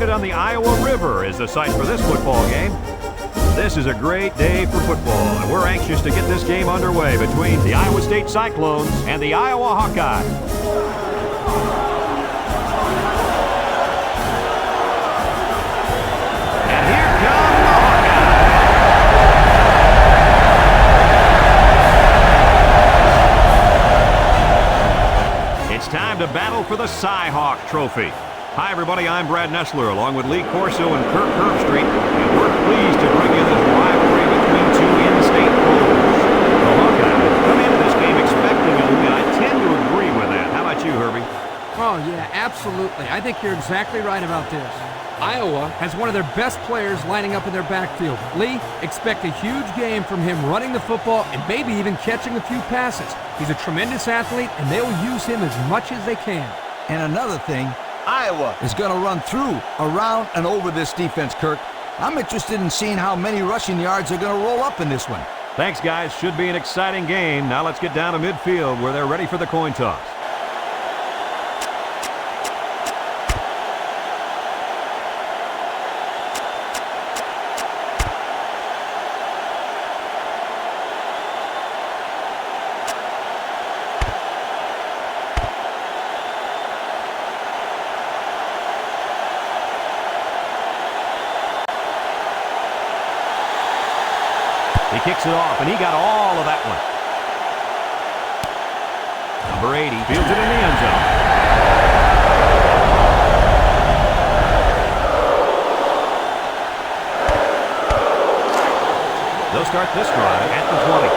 Located on the Iowa River is the site for this football game. This is a great day for football, and we're anxious to get this game underway between the Iowa State Cyclones and the Iowa Hawkeyes. Time to battle for the Cy-Hawk Trophy. Hi, everybody. I'm Brad Nessler, along with Lee Corso and Kirk Herbstreit, and we're pleased to bring you this rivalry between two in-state foes. The Hawkeyes come into this game expecting a win. I tend to agree with that. How about you, Herbie? Oh, yeah, absolutely. I think you're exactly right about this. Iowa has one of their best players lining up in their backfield. Lee, expect a huge game from him running the football and maybe even catching a few passes. He's a tremendous athlete, and they'll use him as much as they can. And another thing, Iowa is going to run through, around, and over this defense, Kirk. I'm interested in seeing how many rushing yards are going to roll up in this one. Thanks, guys. Should be an exciting game. Now let's get down to midfield where they're ready for the coin toss. He kicks it off, and he got all of that one. Number 80 fields it in the end zone. They'll start this drive at the 20.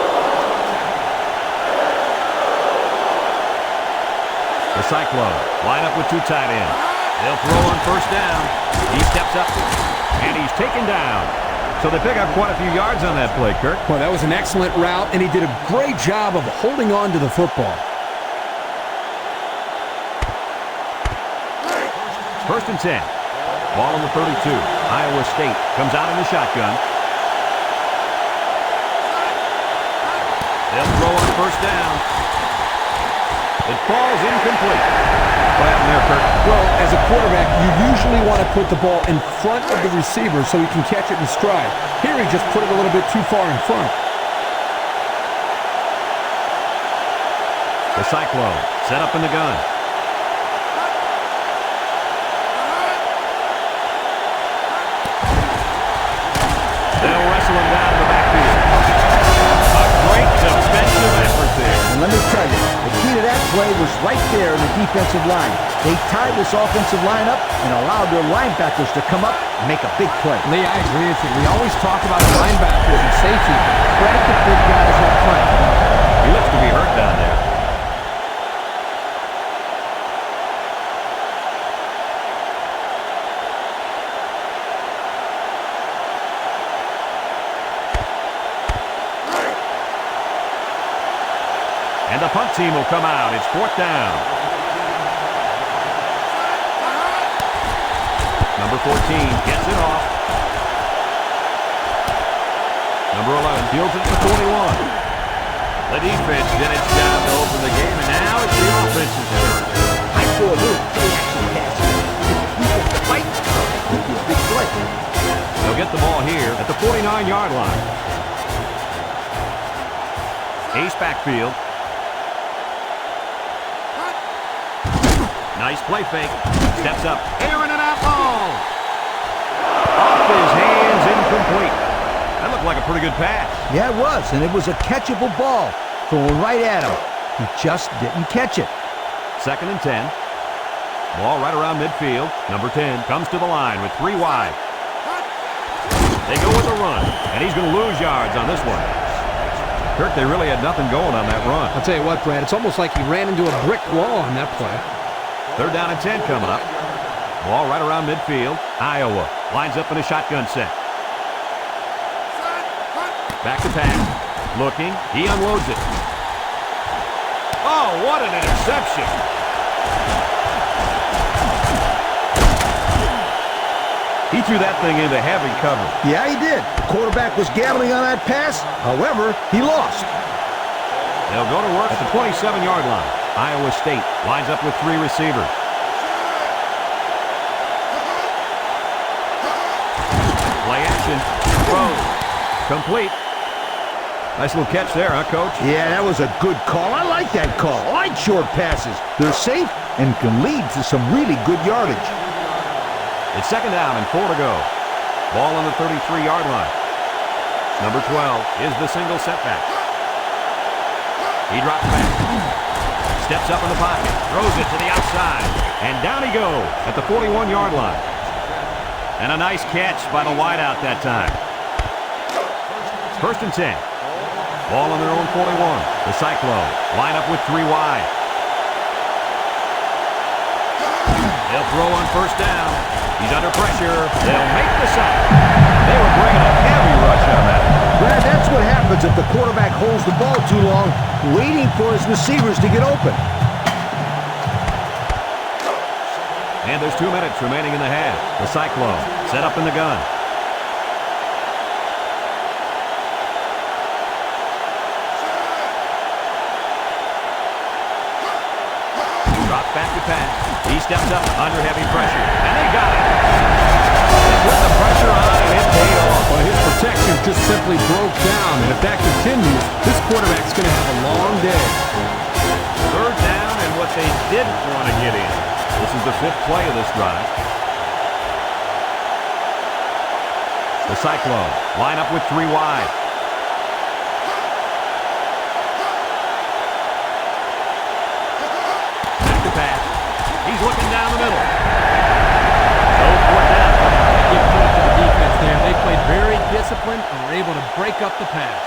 The Cyclones line up with two tight ends. They'll throw on first down. He steps up, and he's taken down. So they pick up quite a few yards on that play, Kirk. Well, that was an excellent route, and he did a great job of holding on to the football. First and 10. Ball on the 32. Iowa State comes out in the shotgun. They'll throw on first down. It falls incomplete. What happened there, Kirk? Well, as a quarterback, you usually want to put the ball in front of the receiver so he can catch it in stride. Here he just put it a little bit too far in front. The Cyclone set up in the gun. They'll wrestle him down to the backfield. A great defensive effort there. And let me tell you, the key to that play was right there in the defensive line. They tied this offensive line up and allowed their linebackers to come up and make a big play. Lee, I agree with you. We always talk about the linebackers and safety. Credit the big guys up front. He looks to be hurt down there. And the punt team will come out. It's fourth down. Number 14 gets it off. Number 11 fields it to 41. The defense did its job to open the game, and now it's the offense's turn. I saw a little play-action pass. If we get the fight, it could be a big play. They'll get the ball here at the 49-yard line. Ace backfield. Nice play fake. Steps up. Airing it out long. Off his hands, incomplete. That looked like a pretty good pass. Yeah, it was, and it was a catchable ball. Thrown right at him. He just didn't catch it. Second and 10. Ball right around midfield. Number 10 comes to the line with 3 wide. They go with a run, and he's going to lose yards on this one. Kirk, they really had nothing going on that run. I'll tell you what, Brad, it's almost like he ran into a brick wall on that play. Third down and 10 coming up. Ball right around midfield. Iowa lines up in a shotgun set. Back to pass. Looking. He unloads it. Oh, what an interception. He threw that thing into heavy cover. Yeah, he did. The quarterback was gambling on that pass. However, he lost. They'll go to work at the 27-yard line. Iowa State lines up with 3 receivers. motion. Throws. Complete. Nice little catch there, huh, Coach? Yeah, that was a good call. I like that call. I like short passes. They're safe and can lead to some really good yardage. It's second down and 4 to go. Ball on the 33-yard line. Number 12 is the single setback. He drops back. Steps up in the pocket. Throws it to the outside. And down he goes at the 41-yard line. And a nice catch by the wideout that time. First and 10. Ball on their own 41. The Cyclones line up with 3 wide. They'll throw on first down. He's under pressure. They'll make the sack. They were bringing a heavy rush on that. Brad, that's what happens if the quarterback holds the ball too long, waiting for his receivers to get open. And there's 2 minutes remaining in the half. The Cyclones set up in the gun. Back to pass. He steps up under heavy pressure, and they got it. They put the pressure on, and it paid off. Well, his protection just simply broke down, and if that continues, this quarterback's going to have a long day. Third down, and what they didn't want to get in. This is the 5th play of this drive. The Cyclones line up with 3 wide. He's looking down the middle. So 4th down. Give credit to the defense there. They played very disciplined and were able to break up the pass.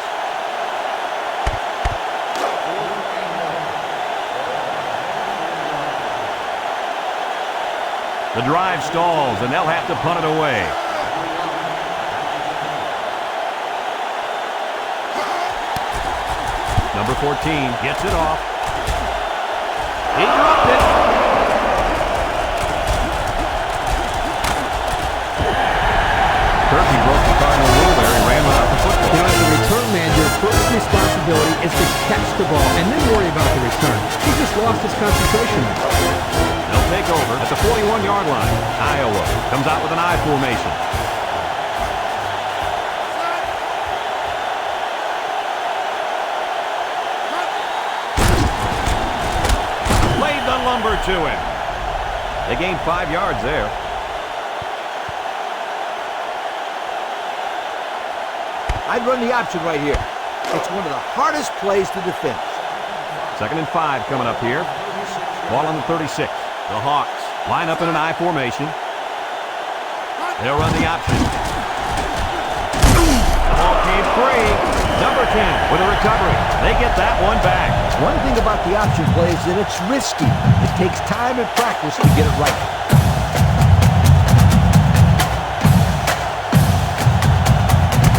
The drive stalls, and they'll have to punt it away. Number 14 gets it off. He dropped it. Turkey broke the Cardinal rule there. He ran without the football. You know, as a return man, your first responsibility is to catch the ball and then worry about the return. He just lost his concentration. They'll take over at the 41-yard line. Iowa comes out with an I formation. Laid the lumber to him. They gained 5 yards there. I'd run the option right here. It's one of the hardest plays to defend. Second and 5 coming up here. Ball on the 36. The Hawks line up in an I formation. They'll run the option. The ball came free. Number 10 with a recovery. They get that one back. One thing about the option play is that it's risky. It takes time and practice to get it right.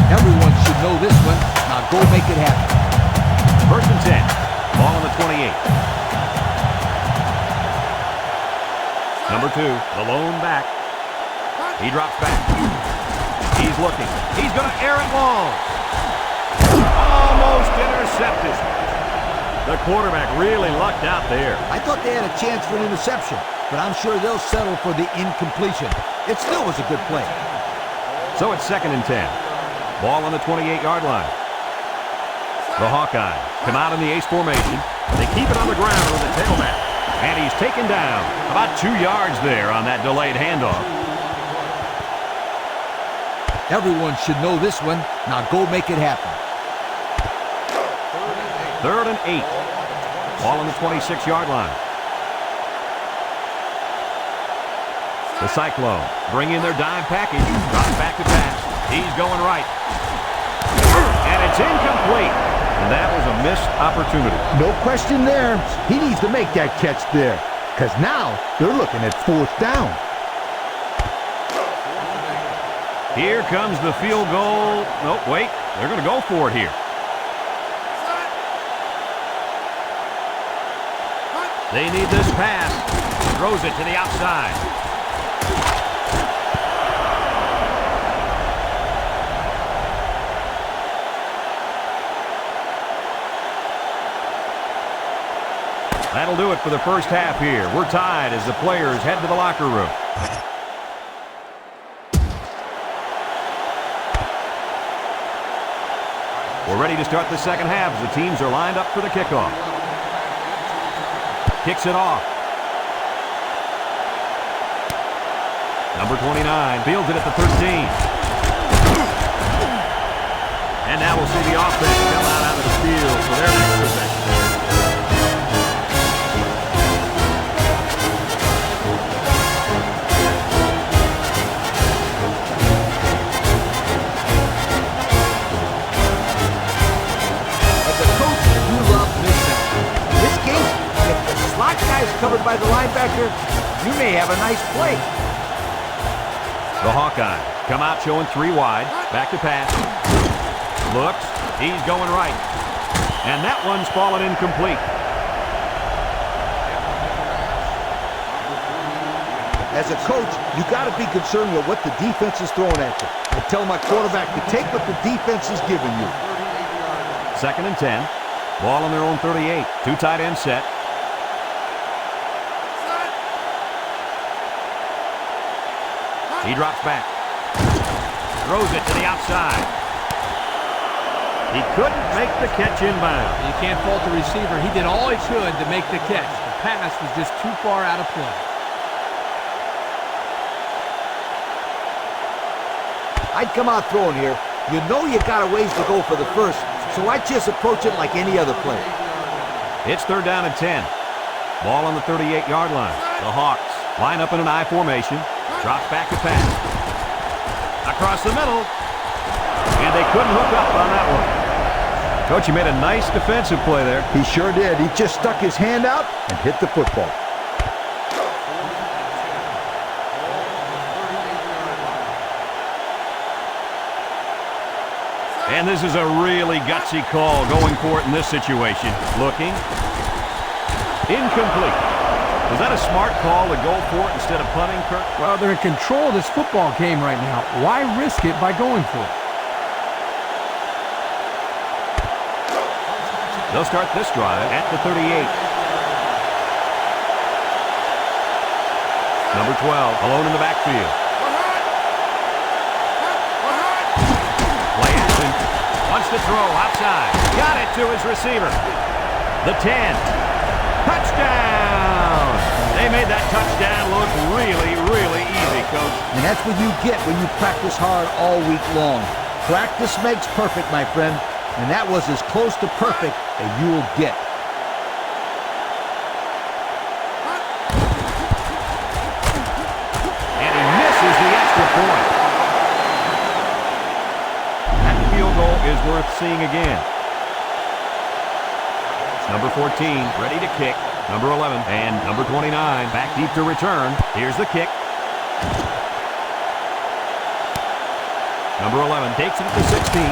Everyone should know this one. Now go make it happen. First and 10. Ball on the 28. Number 2, the lone back. He drops back. He's looking. He's going to air it long. Almost intercepted. The quarterback really lucked out there. I thought they had a chance for an interception, but I'm sure they'll settle for the incompletion. It still was a good play. So it's second and 10. Ball on the 28-yard line. The Hawkeyes come out in the ace formation. They keep it on the ground with the tailback. And he's taken down about 2 yards there on that delayed handoff. Everyone should know this one. Now go make it happen. Third and 8. Ball on the 26-yard line. The Cyclones bring in their dime package. Drop back to pass. He's going right. And it's incomplete. And that was a missed opportunity. No question there. He needs to make that catch there. Because now they're looking at 4th down. Here comes the field goal. Nope, wait. They're going to go for it here. They need this pass. Throws it to the outside. That'll do it for the first half here. We're tied as the players head to the locker room. We're ready to start the second half as the teams are lined up for the kickoff. Kicks it off. Number 29 fields it at the 13. And now we'll see the offense come out of the field for their next possession. As a coach, you love mismatch. In this case, if the slot guy is covered by the linebacker, you may have a nice play. The Hawkeyes come out showing 3 wide. Back to pass. Looks. He's going right. And that one's fallen incomplete. As a coach, you got to be concerned with what the defense is throwing at you. I tell my quarterback to take what the defense is giving you. 2nd and 10. Ball on their own 38. 2 tight end set. He drops back. Throws it to the outside. He couldn't make the catch inbound. You can't fault the receiver. He did all he could to make the catch. The pass was just too far out of play. I'd come out throwing here. You know you got a ways to go for the first, so I just approach it like any other play. It's 3rd down and 10. Ball on the 38-yard line. The Hawks line up in an I formation. Drops back to pass. Across the middle. And they couldn't hook up on that one. Coach, you made a nice defensive play there. He sure did. He just stuck his hand out and hit the football. And this is a really gutsy call going for it in this situation. Looking. Incomplete. Was that a smart call to go for it instead of punting, Kirk? Well, they're in control of this football game right now. Why risk it by going for it? They'll start this drive at the 38. Number 12, alone in the backfield. Play action. Wants to throw outside. Got it to his receiver. The 10. Touchdown! They made that touchdown look really, really easy, Coach. And that's what you get when you practice hard all week long. Practice makes perfect, my friend. And that was as close to perfect as you will get. And he misses the extra point. That field goal is worth seeing again. Number 14, ready to kick. Number 11 and number 29, back deep to return. Here's the kick. Number 11 takes it at the 16.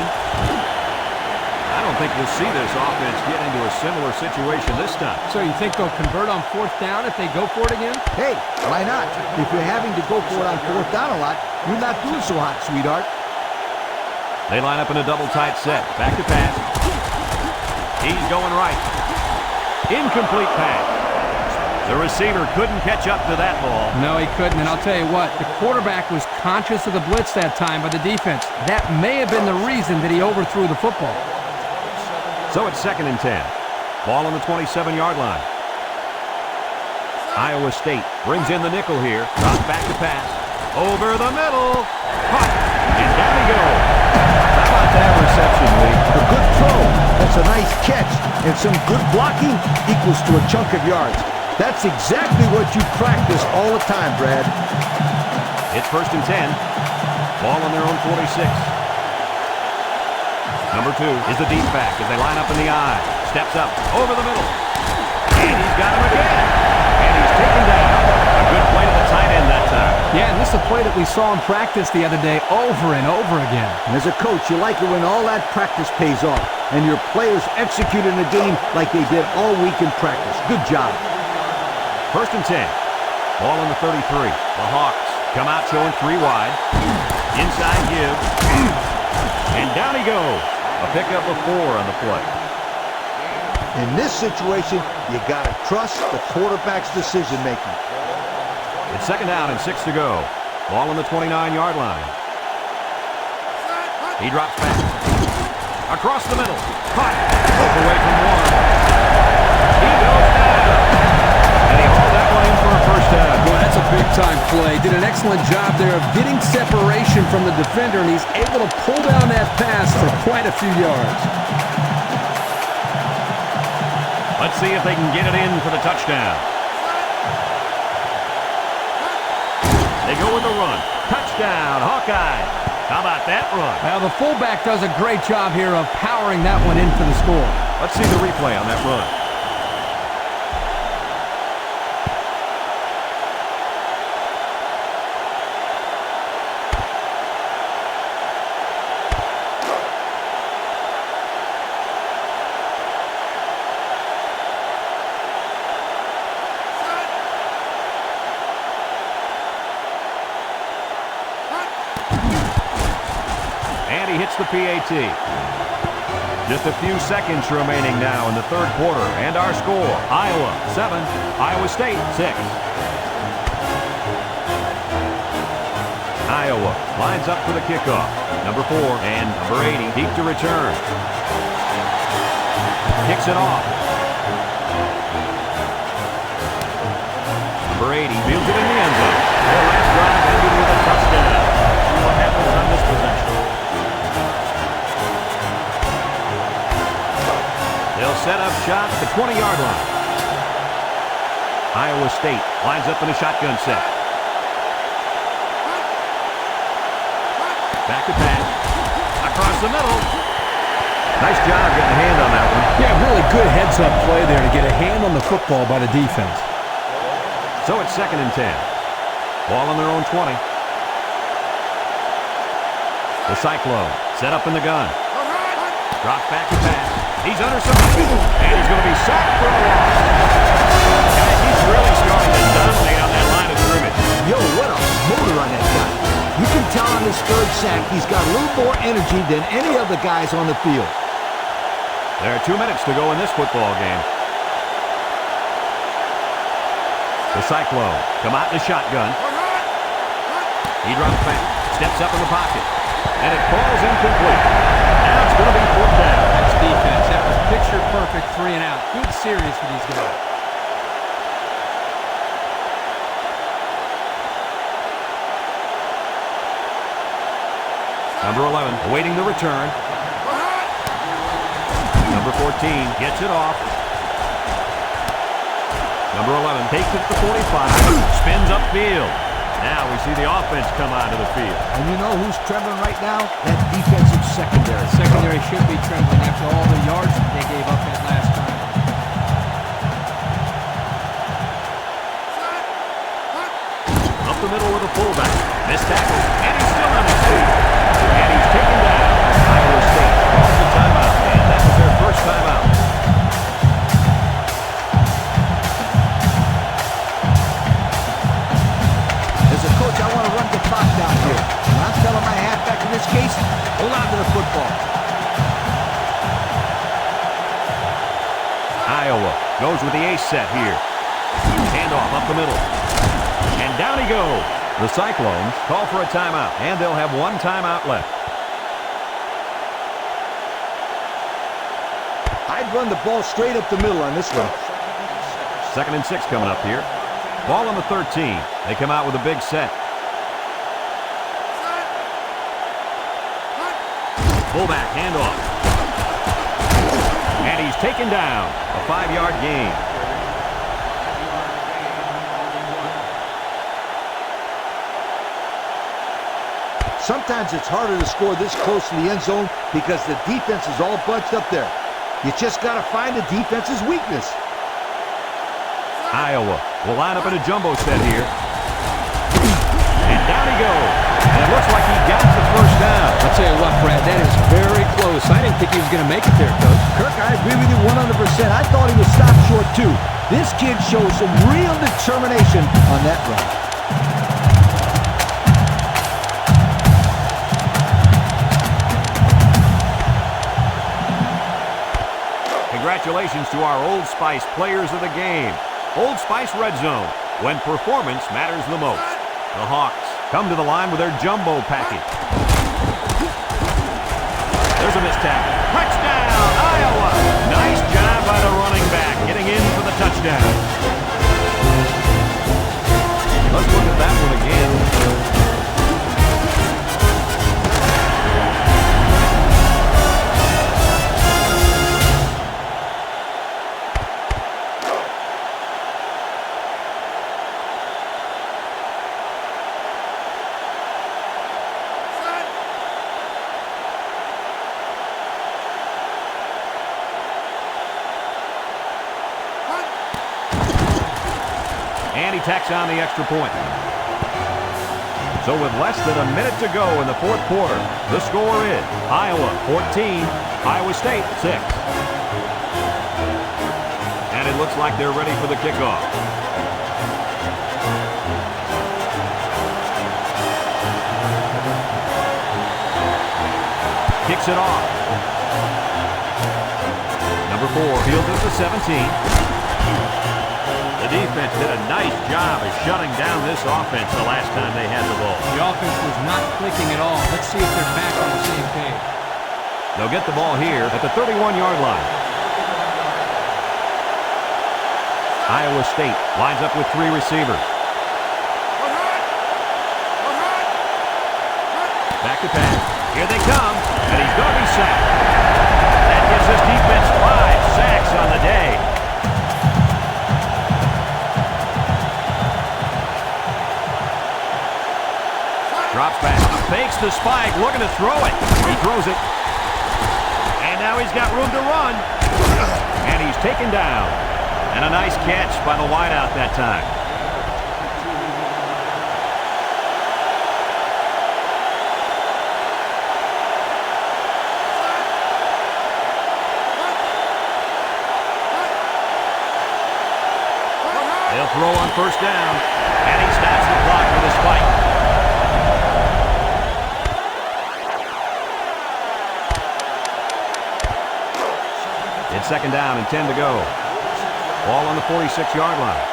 I don't think we'll see this offense get into a similar situation this time. So you think they'll convert on 4th down if they go for it again? Hey, why not? If you're having to go for it on 4th down a lot, you're not doing so hot, sweetheart. They line up in a double tight set. Back to pass. He's going right. Incomplete pass. The receiver couldn't catch up to that ball. No, he couldn't. And I'll tell you what, the quarterback was conscious of the blitz that time by the defense. That may have been the reason that he overthrew the football. So it's 2nd and 10. Ball on the 27-yard line. Iowa State brings in the nickel here. Drops back to pass. Over the middle. Caught. And down he goes. How about that reception, Lee? A good throw. That's a nice catch. And some good blocking equals to a chunk of yards. That's exactly what you practice all the time, Brad. It's 1st and 10. Ball on their own 46. Number 2 is the deep back as they line up in the I. Steps up over the middle. And he's got him again. And he's taken down. A good play to the tight end that time. Yeah, and this is a play that we saw in practice the other day over and over again. And as a coach, you like it when all that practice pays off and your players execute in the game like they did all week in practice. Good job. 1st and 10. Ball on the 33. The Hawks come out showing 3 wide. Inside give. And down he goes. A pickup of 4 on the play. In this situation, you got to trust the quarterback's decision-making. It's 2nd down and 6 to go. Ball on the 29-yard line. He drops back. Across the middle. Caught. Broke away from one. He goes down. And he hauled that one in for a first down. Boy, that's a big-time play. Did an excellent job there of getting separation from the defender, and he's able to pull down that pass for quite a few yards. Let's see if they can get it in for the touchdown. They go with the run. Touchdown, Hawkeye. How about that run? Well, the fullback does a great job here of powering that one in for the score. Let's see the replay on that run. And he hits the PAT. Just a few seconds remaining now in the third quarter. And our score, Iowa 7, Iowa State 6. Iowa lines up for the kickoff. Number 4 and number 80 deep to return. Kicks it off. Number 80 fields it in the end zone. Their last drive ended with a touchdown. What happens on this possession? They'll set up shot at the 20-yard line. Iowa State lines up in a shotgun set. Back to pass. Across the middle. Nice job getting a hand on that one. Yeah, really good heads-up play there to get a hand on the football by the defense. So it's 2nd and 10. Ball on their own 20. The Cyclone set up in the gun. Drops back to pass. He's under some heat, and he's going to be sacked for a loss. Guys, he's really starting to dominate on that line of scrimmage. Yo, what a motor on that guy. You can tell on his third sack he's got a little more energy than any of the guys on the field. There are 2 minutes to go in this football game. The Cyclone come out in the shotgun. He drops back, steps up in the pocket, and it falls incomplete. Now it's going to be 4th down. That's defense. That was picture-perfect 3 and out. Good series for these guys. Number 11 awaiting the return. Number 14 gets it off. Number 11 takes it to 45, spins upfield. Now we see the offense come out of the field. And you know who's trembling right now? That defensive secondary. The secondary should be trembling after all the yards that they gave up that last time. Up the middle with a fullback. Missed tackle, and he's still on his feet. And he's taken down. Iowa State calls the timeout, and that was their first timeout. As a coach, I want to run the clock down here. And I'm telling my halfback in this case, hold on to the football. Iowa goes with the ace set here. Handoff up the middle. And down he goes. The Cyclones call for a timeout, and they'll have 1 timeout left. I'd run the ball straight up the middle on this one. 2nd and 6 coming up here. Ball on the 13. They come out with a big set. Fullback handoff. And he's taken down. A 5-yard gain. Sometimes it's harder to score this close to the end zone because the defense is all bunched up there. You just got to find the defense's weakness. Iowa will line up in a jumbo set here. And down he goes. And it looks like he got the first down. I'll tell you what, Brad, that is very close. I didn't think he was going to make it there, Coach. Kirk, I agree with you 100%. I thought he was stopped short, too. This kid shows some real determination on that run. Congratulations to our Old Spice players of the game. Old Spice Red Zone, when performance matters the most. The Hawks come to the line with their jumbo package. There's a missed tackle. Touchdown, Iowa! Nice job by the running back, getting in for the touchdown. Let's look at that one again. And he tacks on the extra point. So with less than a minute to go in the fourth quarter, the score is Iowa 14, Iowa State 6. And it looks like they're ready for the kickoff. Kicks it off. Number 4 fields at the 17. The defense did a nice job of shutting down this offense the last time they had the ball. The offense was not clicking at all. Let's see if they're back on the same page. They'll get the ball here at the 31-yard line. Iowa State lines up with 3 receivers. Back to pass. Here they come, and he's going to be sacked. That gives this defense 5 sacks on the day. Drops back, fakes the spike, looking to throw it. He throws it. And now he's got room to run. And he's taken down. And a nice catch by the wideout that time. They'll throw on first down. And he stops the clock with a spike. It's second down and 10 to go. Ball on the 46-yard line.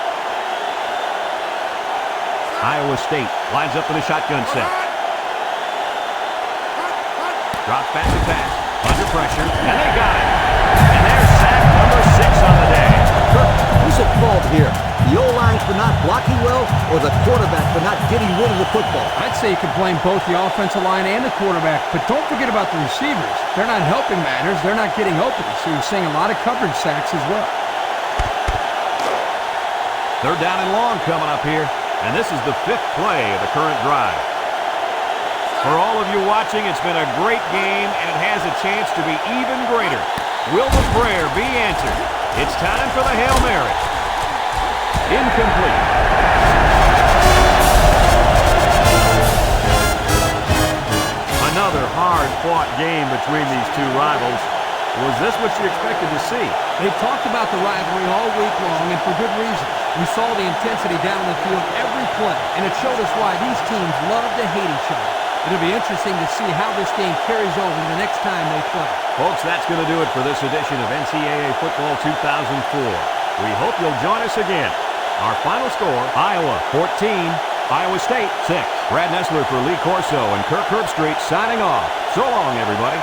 Iowa State lines up for the shotgun set. Drops back to pass. Under pressure. And they got it. And there's sack number 6 on the day. Kirk, who's at fault here? The O-line for not blocking well, or the quarterback for not getting rid of the football? I'd say you could blame both the offensive line and the quarterback, but don't forget about the receivers. They're not helping matters. They're not getting open, so you're seeing a lot of coverage sacks as well. Third down and long coming up here, and this is the 5th play of the current drive. For all of you watching, it's been a great game, and it has a chance to be even greater. Will the prayer be answered? It's time for the Hail Mary. Incomplete. Another hard-fought game between these two rivals. Was this what you expected to see? They've talked about the rivalry all week long, and for good reason. We saw the intensity down the field every play, and it showed us why these teams love to hate each other. It'll be interesting to see how this game carries over the next time they play. Folks, that's going to do it for this edition of NCAA Football 2004. We hope you'll join us again. Our final score, Iowa 14, Iowa State 6. Brad Nessler for Lee Corso and Kirk Herbstreit signing off. So long, everybody.